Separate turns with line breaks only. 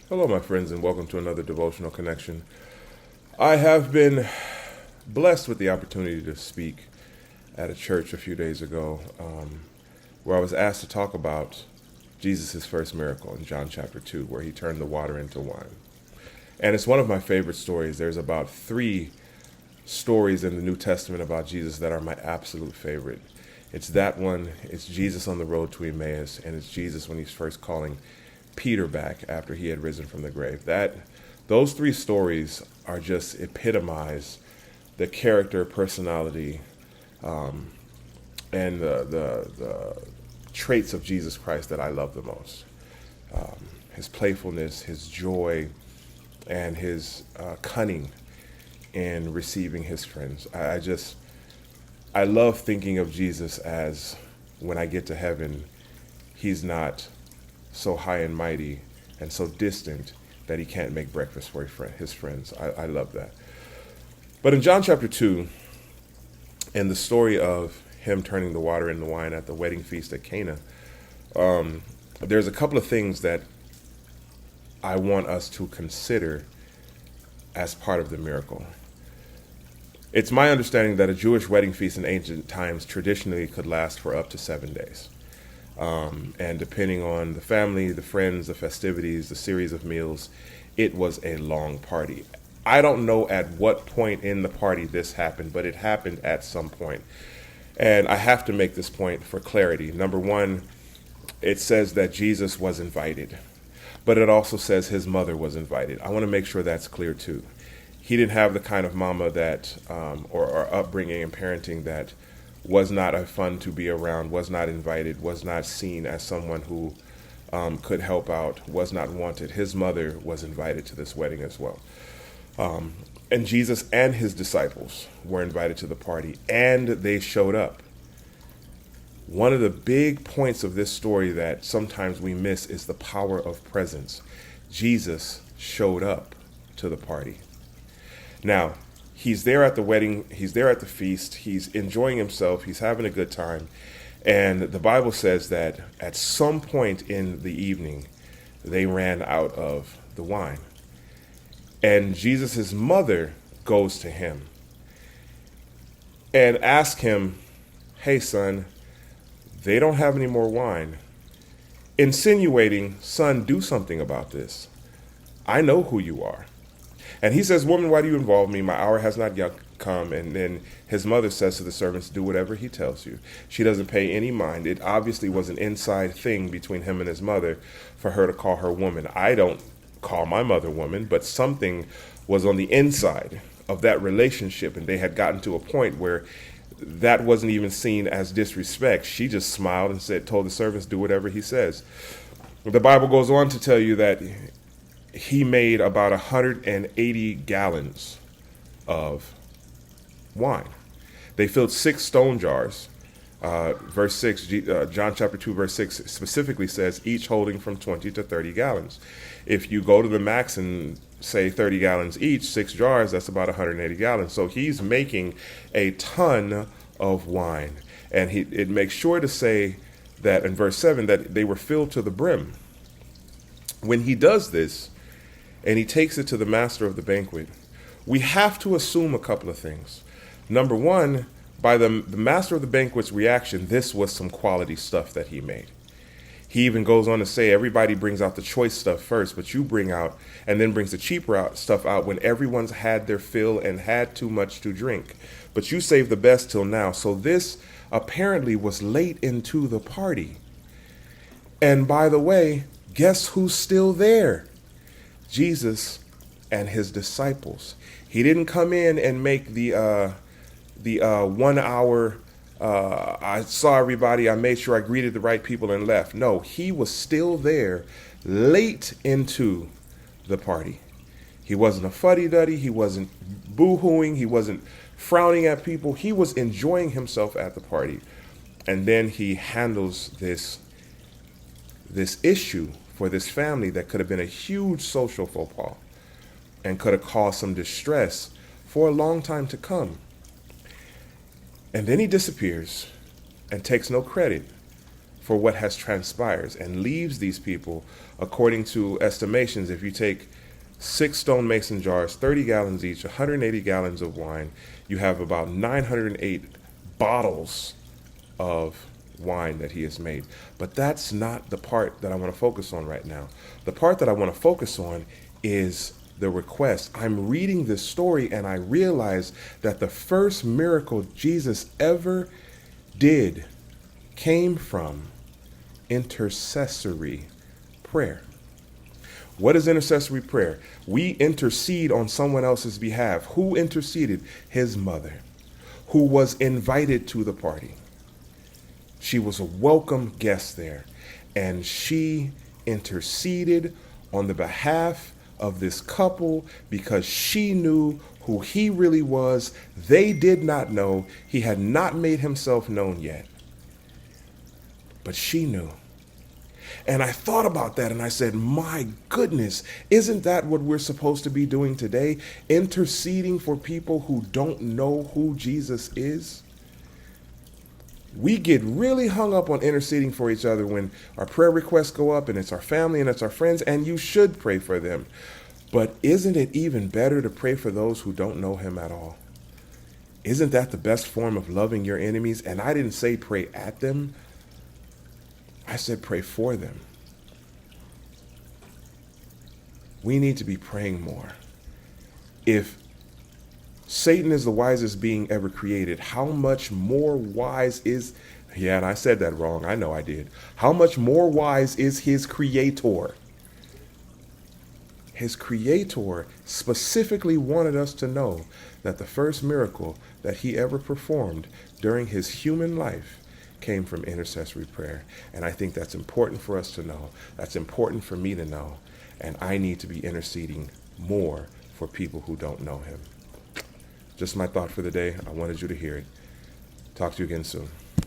Hello, my friends, and welcome to another Devotional Connection. I have been blessed with the opportunity to speak at a church a few days ago where I was asked to talk about Jesus' first miracle in John chapter 2, where he turned the water into wine. And it's one of my favorite stories. There's about 3 stories in the New Testament about Jesus that are my absolute favorite. It's that one, it's Jesus on the road to Emmaus, and it's Jesus when he's first calling Peter back after he had risen from the grave. Those 3 stories are just epitomize the character, personality, and the traits of Jesus Christ that I love the most. His playfulness, his joy, and his cunning in receiving his friends. I love thinking of Jesus as, when I get to heaven, he's not so high and mighty and so distant that he can't make breakfast for his friends. I love that. But in John chapter 2, in the story of him turning the water into wine at the wedding feast at Cana, there's a couple of things that I want us to consider as part of the miracle. It's my understanding that a Jewish wedding feast in ancient times traditionally could last for up to 7 days. And depending on the family, the friends, the festivities, the series of meals, it was a long party. I don't know at what point in the party this happened, but it happened at some point. And I have to make this point for clarity. Number one, it says that Jesus was invited, but it also says his mother was invited. I want to make sure that's clear too. He didn't have the kind of mama that, or upbringing and parenting that was not a fun to be around, was not invited, was not seen as someone who could help out, was not wanted. His mother was invited to this wedding as well. And Jesus and his disciples were invited to the party, and they showed up. One of the big points of this story that sometimes we miss is the power of presence. Jesus showed up to the party. Now, he's there at the wedding, he's there at the feast, he's enjoying himself, he's having a good time. And the Bible says that at some point in the evening, they ran out of the wine. And Jesus' mother goes to him and asks him, "Hey, son, they don't have any more wine." Insinuating, "Son, do something about this. I know who you are." And he says, "Woman, why do you involve me? My hour has not yet come." And then his mother says to the servants, "Do whatever he tells you." She doesn't pay any mind. It obviously was an inside thing between him and his mother for her to call her woman. I don't call my mother woman, but something was on the inside of that relationship, and they had gotten to a point where that wasn't even seen as disrespect. She just smiled and told the servants, "Do whatever he says." The Bible goes on to tell you that he made about 180 gallons of wine. They filled 6 stone jars. Verse 6, John chapter 2, verse 6 specifically says each holding from 20 to 30 gallons. If you go to the max and say 30 gallons each, 6 jars, that's about 180 gallons. So he's making a ton of wine. And it makes sure to say that in verse 7 that they were filled to the brim. When he does this, and he takes it to the master of the banquet, we have to assume a couple of things. Number one, by the master of the banquet's reaction, this was some quality stuff that he made. He even goes on to say, everybody brings out the choice stuff first, but you bring out and then brings the cheaper stuff out when everyone's had their fill and had too much to drink. But you saved the best till now. So this apparently was late into the party. And by the way, guess who's still there? Jesus and his disciples. He didn't come in and make the 1 hour, I saw everybody, I made sure I greeted the right people and left. No, he was still there late into the party. He wasn't a fuddy-duddy. He wasn't boo-hooing. He wasn't frowning at people. He was enjoying himself at the party. And then he handles this issue for this family that could have been a huge social faux pas and could have caused some distress for a long time to come. And then he disappears and takes no credit for what has transpired and leaves these people, according to estimations, if you take 6 stone mason jars, 30 gallons each, 180 gallons of wine, you have about 908 bottles of wine that he has made. But that's not the part that I want to focus on right now. The part that I want to focus on is the request. I'm reading this story and I realize that the first miracle Jesus ever did came from intercessory prayer. What is intercessory prayer? We intercede on someone else's behalf. Who interceded? His mother, who was invited to the party. She was a welcome guest there, and she interceded on the behalf of this couple because she knew who he really was. They did not know. He had not made himself known yet, but she knew. And I thought about that and I said, my goodness, isn't that what we're supposed to be doing today? Interceding for people who don't know who Jesus is? We get really hung up on interceding for each other when our prayer requests go up and it's our family and it's our friends, and you should pray for them. But isn't it even better to pray for those who don't know him at all? Isn't that the best form of loving your enemies? And I didn't say pray at them. I said pray for them. We need to be praying more. If Satan is the wisest being ever created, how much more wise is, and I said that wrong. I know I did. How much more wise is his creator? His creator specifically wanted us to know that the first miracle that he ever performed during his human life came from intercessory prayer. And I think that's important for us to know. That's important for me to know. And I need to be interceding more for people who don't know him. Just my thought for the day. I wanted you to hear it. Talk to you again soon.